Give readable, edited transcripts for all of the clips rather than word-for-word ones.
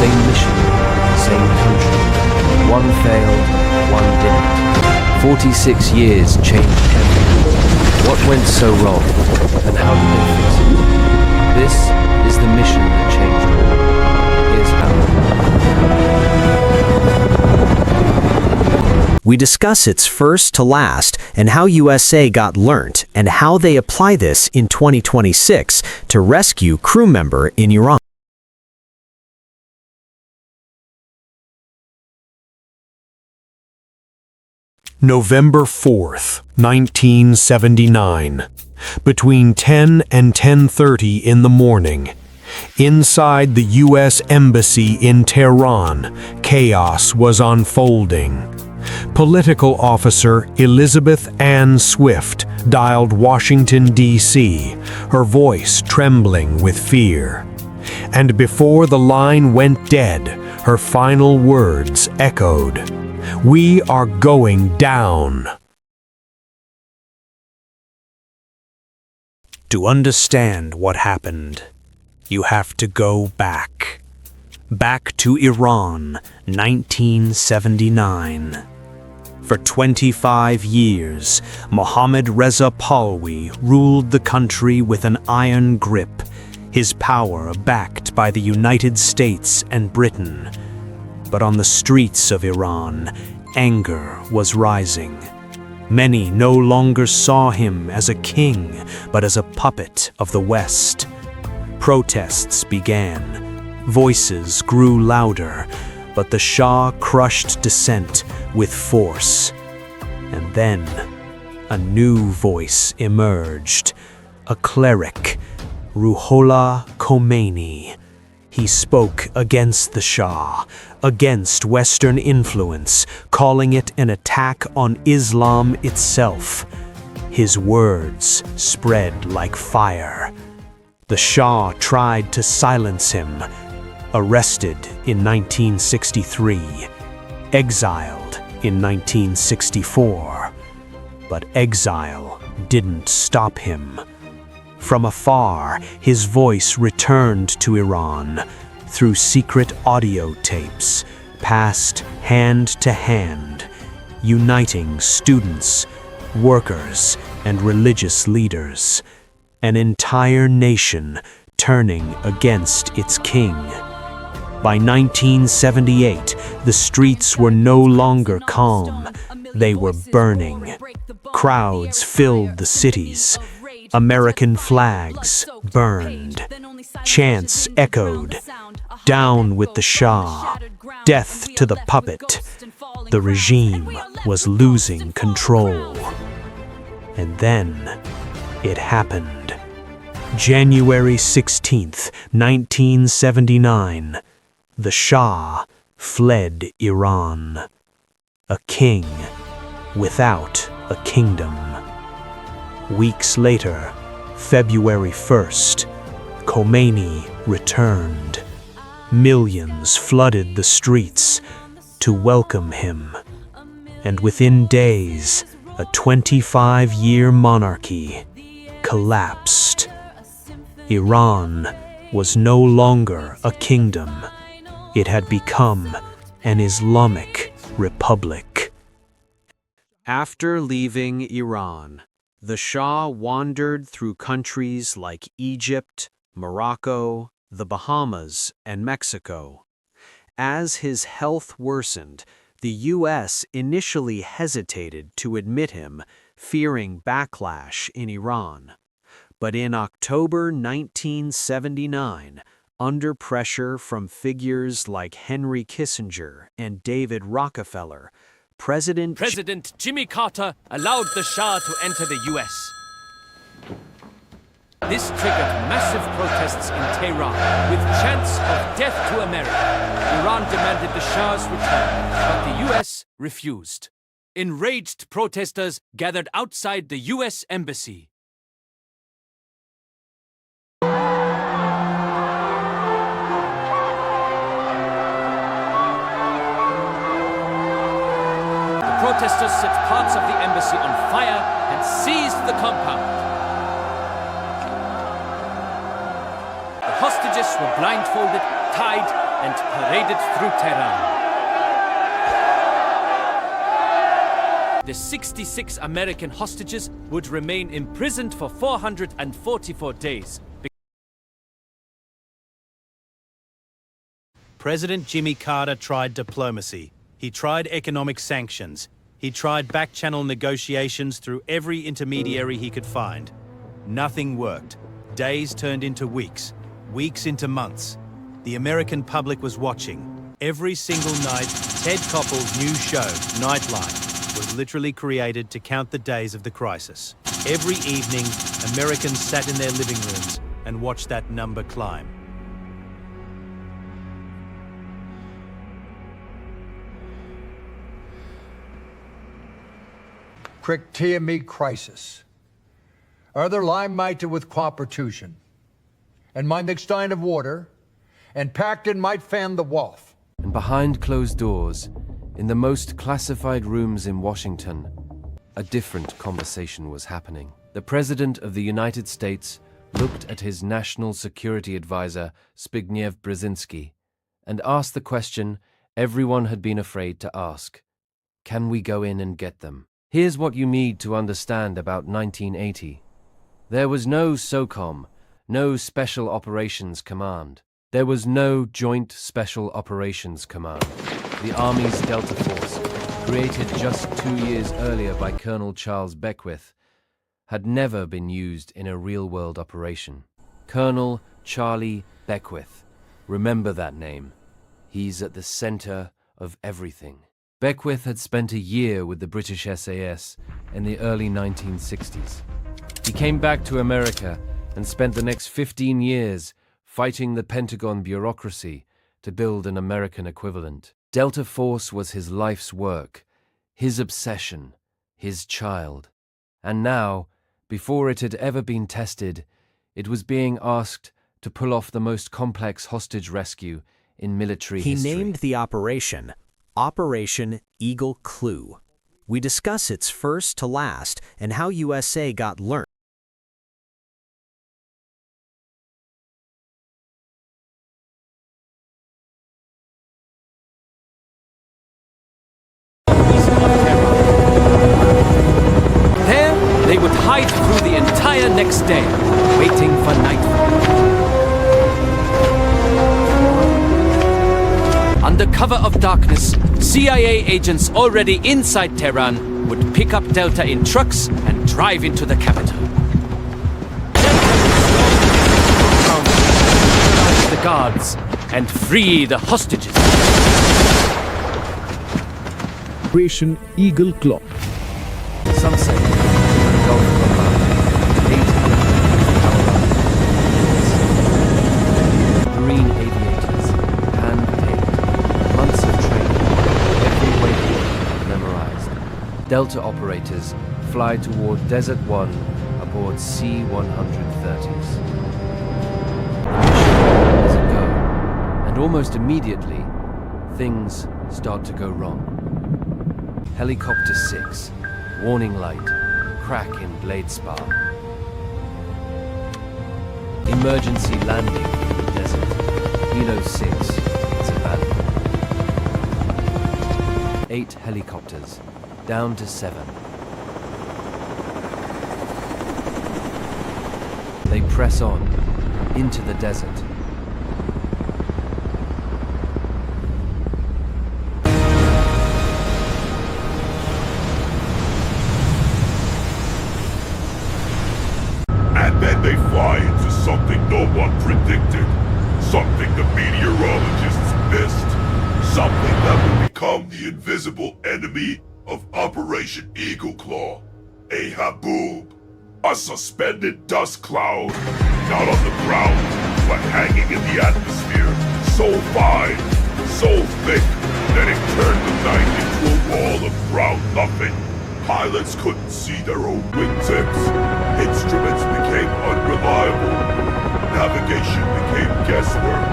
Same mission, same country. One failed, one didn't. 46 years changed everything. What went so wrong, and how did they fix it? This is the mission that changed all. Here's how. We discuss its first to last and how USA got learnt and how they apply this in 2026 to rescue crew member in Iran. November 4th, 1979. Between 10 and 10:30 in the morning. Inside the U.S. Embassy in Tehran, chaos was unfolding. Political officer Elizabeth Ann Swift dialed Washington, D.C., her voice trembling with fear. And before the line went dead, her final words echoed, "We are going down." To understand what happened, you have to go back. Back to Iran, 1979. For 25 years, Mohammad Reza Pahlavi ruled the country with an iron grip, his power backed by the United States and Britain. But on the streets of Iran, anger was rising. Many no longer saw him as a king, but as a puppet of the West. Protests began. Voices grew louder, but the Shah crushed dissent with force. And then, a new voice emerged, a cleric, Ruhollah Khomeini. He spoke against the Shah, against Western influence, calling it an attack on Islam itself. His words spread like fire. The Shah tried to silence him, arrested in 1963, exiled in 1964. But exile didn't stop him. From afar, his voice returned to Iran through secret audio tapes, passed hand to hand, uniting students, workers, and religious leaders, an entire nation turning against its king. By 1978, the streets were no longer calm. They were burning. Crowds filled the cities. American flags burned. Chants echoed, "Down with the Shah, death to the puppet." The regime was losing control. And then it happened. January 16th, 1979. The Shah fled Iran. A king without a kingdom. Weeks later, February 1st, Khomeini returned. Millions flooded the streets to welcome him. And within days, a 25-year monarchy collapsed. Iran was no longer a kingdom. It had become an Islamic republic. After leaving Iran, the Shah wandered through countries like Egypt, Morocco, the Bahamas, and Mexico. As his health worsened, the U.S. initially hesitated to admit him, fearing backlash in Iran. But in October 1979, under pressure from figures like Henry Kissinger and David Rockefeller, President Jimmy Carter allowed the Shah to enter the U.S. This triggered massive protests in Tehran, with chants of death to America. Iran demanded the Shah's return, but the U.S. refused. Enraged protesters gathered outside the U.S. Embassy. Protesters set parts of the embassy on fire and seized the compound. The hostages were blindfolded, tied, and paraded through Tehran. The 66 American hostages would remain imprisoned for 444 days. President Jimmy Carter tried diplomacy. He tried economic sanctions. He tried back-channel negotiations through every intermediary he could find. Nothing worked. Days turned into weeks, weeks into months. The American public was watching. Every single night, Ted Koppel's new show, Nightline, was literally created to count the days of the crisis. Every evening, Americans sat in their living rooms and watched that number climb. Krieg crisis. Other Limite with Quapertuschen. And my next stein of water, and packed in might fan the wolf. And behind closed doors, in the most classified rooms in Washington, a different conversation was happening. The President of the United States looked at his national security advisor, Zbigniew Brzezinski, and asked the question everyone had been afraid to ask. Can we go in and get them? Here's what you need to understand about 1980. There was no SOCOM, no Special Operations Command. There was no Joint Special Operations Command. The Army's Delta Force, created just 2 years earlier by Colonel Charles Beckwith, had never been used in a real-world operation. Colonel Charlie Beckwith. Remember that name. He's at the center of everything. Beckwith had spent a year with the British SAS in the early 1960s. He came back to America and spent the next 15 years fighting the Pentagon bureaucracy to build an American equivalent. Delta Force was his life's work, his obsession, his child. And now, before it had ever been tested, it was being asked to pull off the most complex hostage rescue in military history. He named the operation Operation Eagle Clue. We discuss its first to last and how USA got learned. There, they would hide through the entire next day, waiting for nightfall. Under cover of darkness, CIA agents already inside Tehran would pick up Delta in trucks and drive into the capital. The guards and free the hostages. Operation Eagle Claw. Some say the Gulf of Oman, 800 Marine aviators, hand-paid, months of training, every waypoint memorized. Delta operators fly toward Desert 1 aboard C-130s. As it go, and almost immediately, things start to go wrong. Helicopter 6, warning light, crack in blade spar. Emergency landing in the desert. Helo 6, it's abandoned. 8 helicopters, down to 7. They press on, into the desert. They fly into something no one predicted. Something the meteorologists missed. Something that will become the invisible enemy of Operation Eagle Claw. A haboob. A suspended dust cloud. Not on the ground, but hanging in the atmosphere. So fine, so thick, that it turned the night into a wall of brown nothing. Pilots couldn't see their own wingtips. Instruments became unreliable. Navigation became guesswork.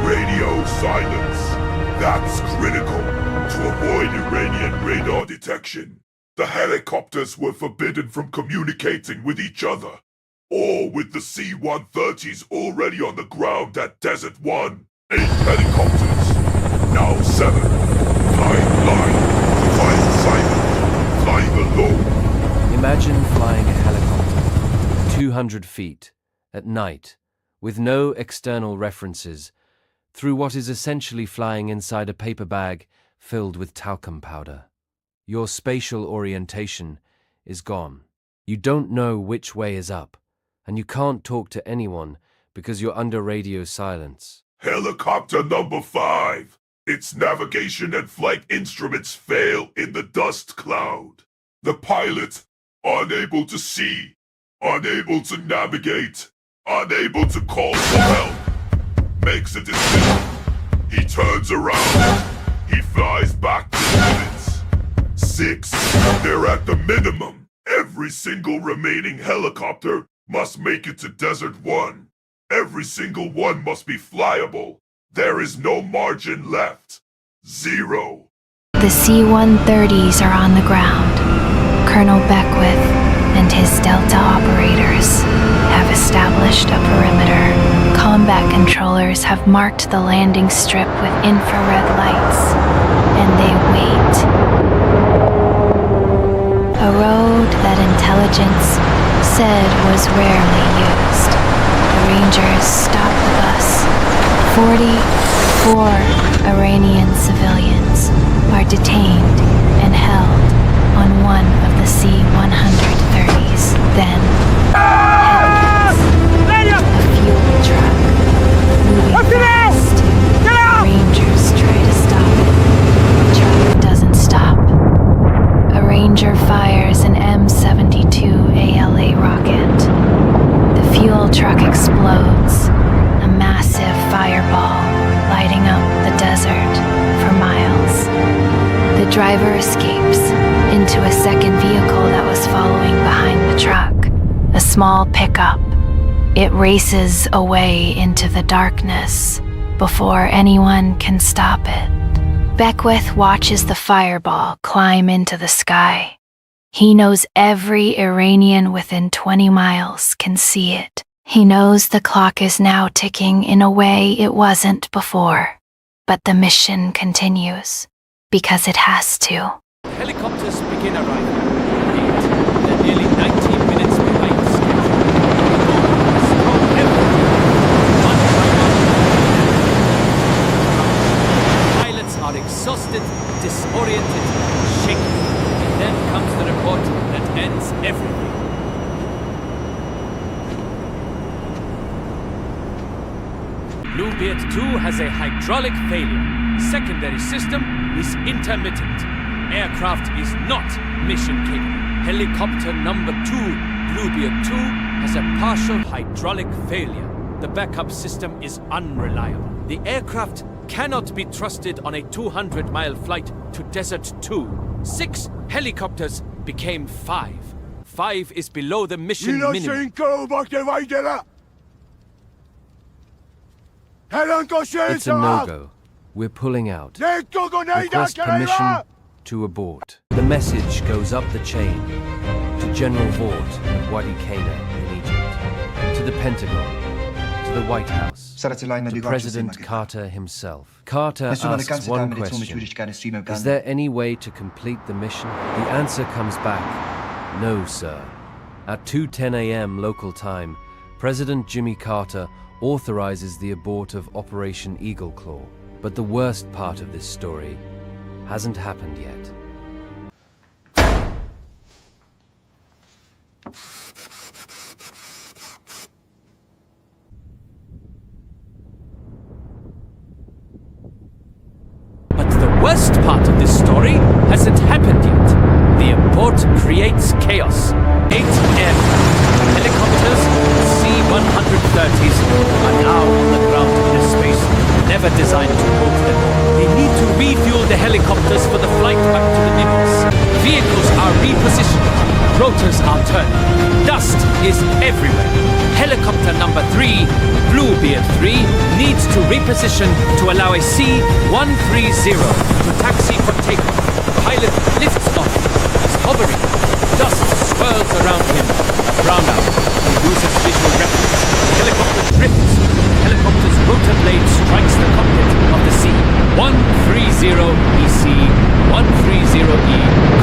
Radio silence. That's critical to avoid Iranian radar detection. The helicopters were forbidden from communicating with each other, or with the C-130s already on the ground at Desert 1. 8 helicopters 200 feet, at night, with no external references, through what is essentially flying inside a paper bag filled with talcum powder. Your spatial orientation is gone. You don't know which way is up, and you can't talk to anyone because you're under radio silence. Helicopter number 5. Its navigation and flight instruments fail in the dust cloud. The pilot, unable to see, unable to navigate, unable to call for help, makes a decision. He turns around. He flies back to units. 6. They're at the minimum. Every single remaining helicopter must make it to Desert 1. Every single one must be flyable. There is no margin left. 0. The C-130s are on the ground. Colonel Beckwith and his Delta operators have established a perimeter. Combat controllers have marked the landing strip with infrared lights, and they wait. A road that intelligence said was rarely used. The Rangers stopped the bus. 44 Iranian civilians are detained and held on one of the C-130s. Then, headlights, a fuel truck moving fast. Rangers try to stop it. The truck doesn't stop. A Ranger fires an M72 ALA rocket. The fuel truck explodes, a massive fireball lighting up the desert for miles. The driver escapes into a second vehicle that was following behind the truck, a small pickup. It races away into the darkness before anyone can stop it. Beckwith watches the fireball climb into the sky. He knows every Iranian within 20 miles can see it. He knows the clock is now ticking in a way it wasn't before. But the mission continues, because it has to. Helicopters begin arriving. They're nearly 19 minutes behind schedule. Pilots are exhausted, disoriented, shaken. And then comes the report that ends everything. Bluebeard 2 has a hydraulic failure. Secondary system is intermittent. Aircraft is not mission capable. Helicopter number 2, Bluebeard 2, has a partial hydraulic failure. The backup system is unreliable. The aircraft cannot be trusted on a 200-mile flight to Desert 2. 6 helicopters became 5. 5 is below the mission minimum. It's a no-go. We're pulling out. Request permission to abort. The message goes up the chain to General Vought at Wadi Kana in Egypt, to the Pentagon, to the White House, to President Carter himself. Carter asks one question: is there any way to complete the mission? The answer comes back: no, sir. At 2:10 a.m. local time, President Jimmy Carter authorizes the abort of Operation Eagle Claw. But the worst part of this story hasn't happened yet. But the worst part of this story hasn't happened yet. The abort creates chaos. 8 aircraft, helicopters, C-130s are now on the ground in a space never designed to hold them. They need to refuel the helicopters for the flight back to the Nimbus. Vehicles are repositioned. Rotors are turning. Dust is everywhere. Helicopter number 3, Bluebeard 3, needs to reposition to allow a C-130 to taxi for takeoff. The pilot lifts off. He's hovering. Dust swirls around him. Brownout. He loses visual reference. The helicopter drifts. The helicopter's rotor blade strikes the cockpit of the C-130 EC 130E,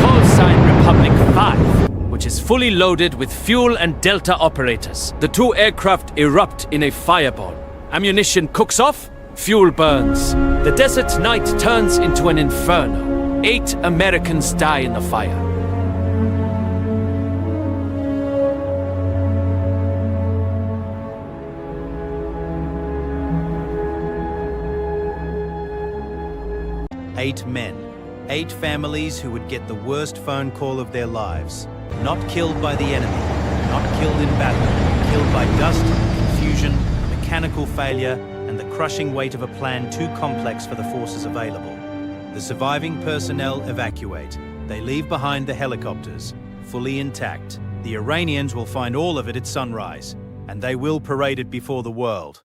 call sign Republic 5, which is fully loaded with fuel and Delta operators. The two aircraft erupt in a fireball. Ammunition cooks off, fuel burns. The desert night turns into an inferno. 8 Americans die in the fire. Eight men, 8 families who would get the worst phone call of their lives. Not killed by the enemy, not killed in battle, killed by dust, confusion, mechanical failure, and the crushing weight of a plan too complex for the forces available. The surviving personnel evacuate. They leave behind the helicopters, fully intact. The Iranians will find all of it at sunrise, and they will parade it before the world.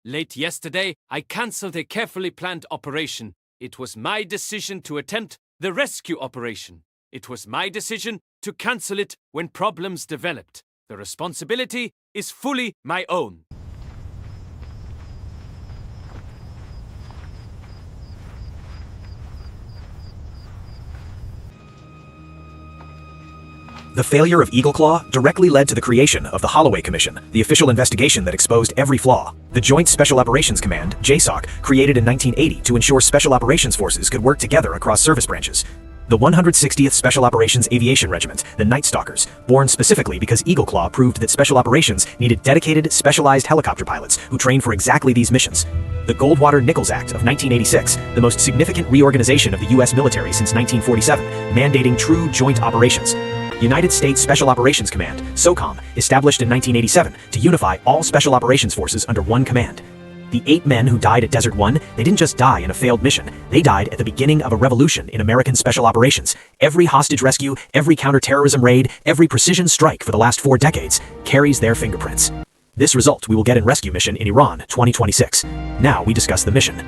Late yesterday, I cancelled a carefully planned operation. It was my decision to attempt the rescue operation. It was my decision to cancel it when problems developed. The responsibility is fully my own. The failure of Eagle Claw directly led to the creation of the Holloway Commission, the official investigation that exposed every flaw. The Joint Special Operations Command, JSOC, created in 1980 to ensure Special Operations Forces could work together across service branches. The 160th Special Operations Aviation Regiment, the Night Stalkers, born specifically because Eagle Claw proved that Special Operations needed dedicated, specialized helicopter pilots who trained for exactly these missions. The Goldwater-Nichols Act of 1986, the most significant reorganization of the U.S. military since 1947, mandating true joint operations. United States Special Operations Command, SOCOM, established in 1987 to unify all Special Operations Forces under one command. The 8 men who died at Desert One, they didn't just die in a failed mission. They died at the beginning of a revolution in American special operations. Every hostage rescue, every counterterrorism raid, every precision strike for the last 4 decades carries their fingerprints. This result we will get in Rescue Mission in Iran 2026. Now we discuss the mission.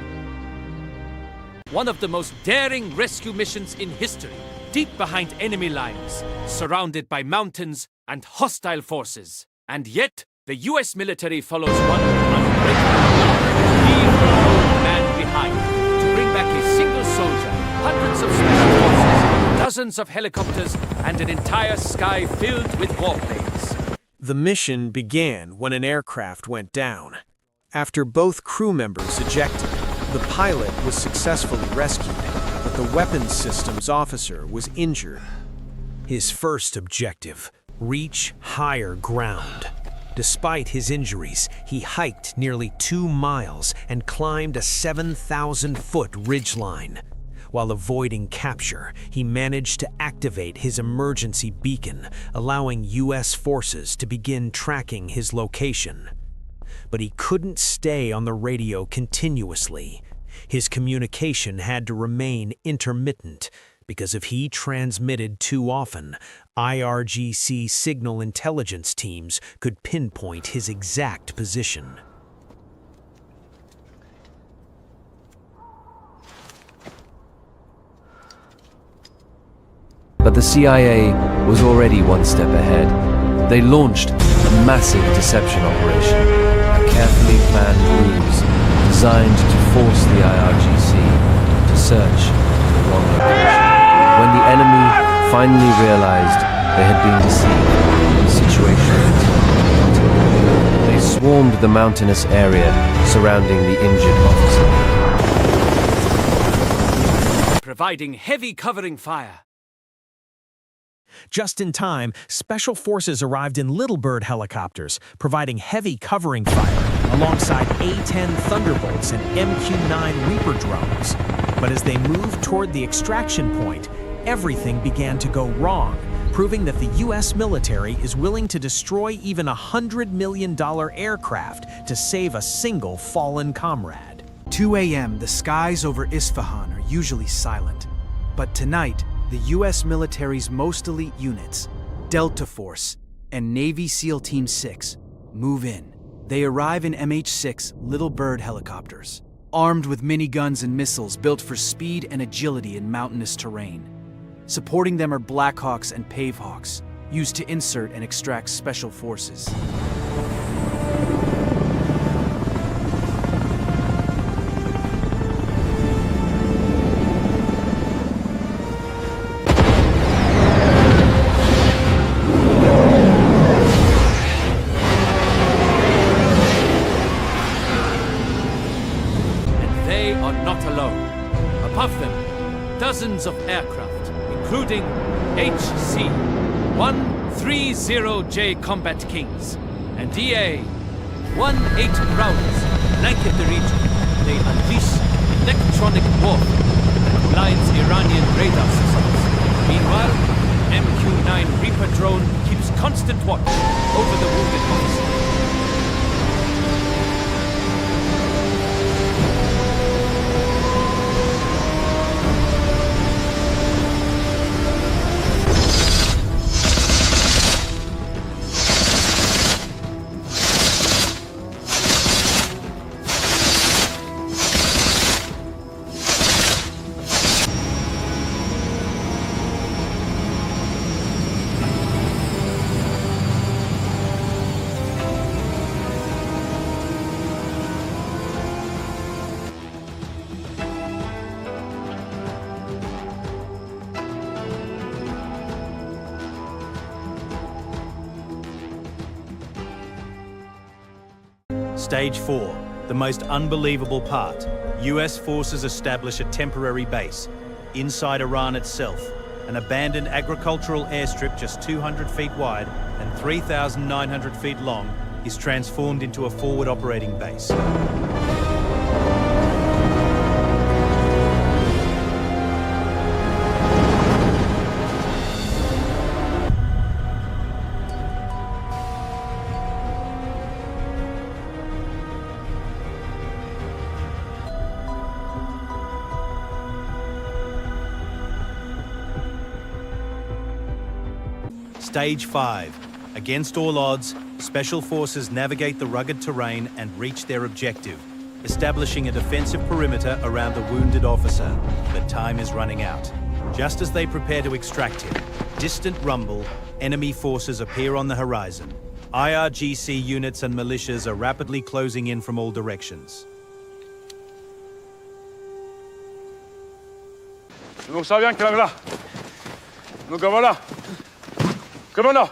One of the most daring rescue missions in history. Deep behind enemy lines, surrounded by mountains and hostile forces. And yet, the US military follows one unbreakable law: leave no man behind. To bring back a single soldier, hundreds of special forces, dozens of helicopters, and an entire sky filled with warplanes. The mission began when an aircraft went down. After both crew members ejected, the pilot was successfully rescued, but the weapons systems officer was injured. His first objective: reach higher ground. Despite his injuries, he hiked nearly 2 miles and climbed a 7,000-foot ridgeline. While avoiding capture, he managed to activate his emergency beacon, allowing U.S. forces to begin tracking his location. But he couldn't stay on the radio continuously. His communication had to remain intermittent, because if he transmitted too often, IRGC signal intelligence teams could pinpoint his exact position. But the CIA was already one step ahead. They launched a massive deception operation, a carefully planned ruse designed to force the IRGC to search the wrong location. When the enemy finally realized they had been deceived, the situation continued. They swarmed the mountainous area surrounding the injured officer, providing heavy covering fire. Just in time, Special Forces arrived in Little Bird helicopters, providing heavy covering fire alongside A-10 Thunderbolts and MQ-9 Reaper drones. But as they moved toward the extraction point, everything began to go wrong, proving that the U.S. military is willing to destroy even a $100 million aircraft to save a single fallen comrade. 2 a.m., the skies over Isfahan are usually silent. But tonight, the U.S. military's most elite units, Delta Force and Navy SEAL Team 6, move in. They arrive in MH-6 Little Bird helicopters, armed with miniguns and missiles built for speed and agility in mountainous terrain. Supporting them are Blackhawks and Pavehawks, used to insert and extract special forces. alone. Above them, dozens of aircraft, including HC-130J Combat Kings and DA-18 Prowlers blanket the region. They unleash electronic warfare that blinds Iranian radar systems. Meanwhile, MQ-9 Reaper drone keeps constant watch over the wounded officer. Stage 4, the most unbelievable part. US forces establish a temporary base inside Iran itself. An abandoned agricultural airstrip just 200 feet wide and 3,900 feet long is transformed into a forward operating base. Stage 5. Against all odds, Special Forces navigate the rugged terrain and reach their objective, establishing a defensive perimeter around the wounded officer. But time is running out. Just as they prepare to extract him, distant rumble, enemy forces appear on the horizon. IRGC units and militias are rapidly closing in from all directions. Nous savons bien qu'il est là. Nous voilà. Commandant!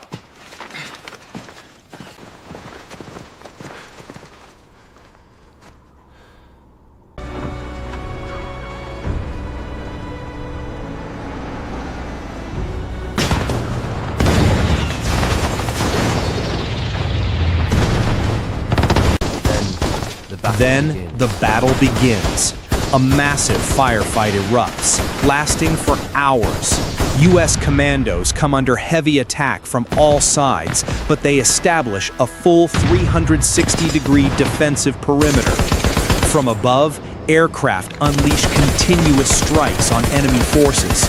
Then the battle begins. A massive firefight erupts, lasting for hours. U.S. commandos come under heavy attack from all sides, but they establish a full 360-degree defensive perimeter. From above, aircraft unleash continuous strikes on enemy forces.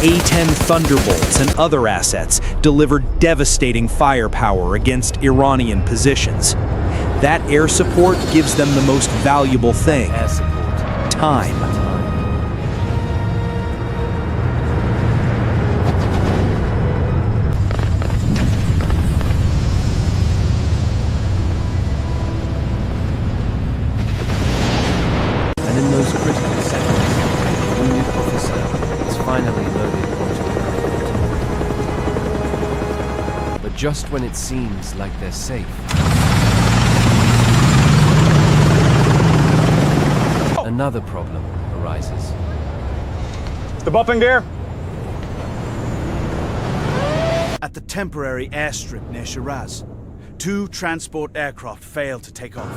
A-10 Thunderbolts and other assets deliver devastating firepower against Iranian positions. That air support gives them the most valuable thing: time. And in those critical seconds, the wounded officer is finally loaded onto a plane. But just when it seems like they're safe, another problem arises. The bopping gear? At the temporary airstrip near Shiraz, 2 transport aircraft failed to take off.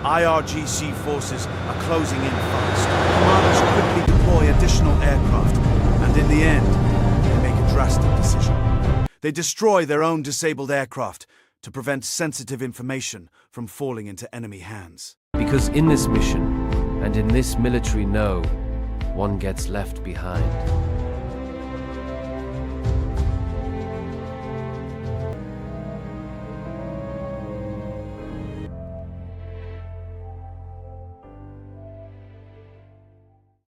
IRGC forces are closing in fast. Commanders quickly deploy additional aircraft, and in the end, they make a drastic decision. They destroy their own disabled aircraft to prevent sensitive information from falling into enemy hands. Because in this mission, and in this military no, one gets left behind.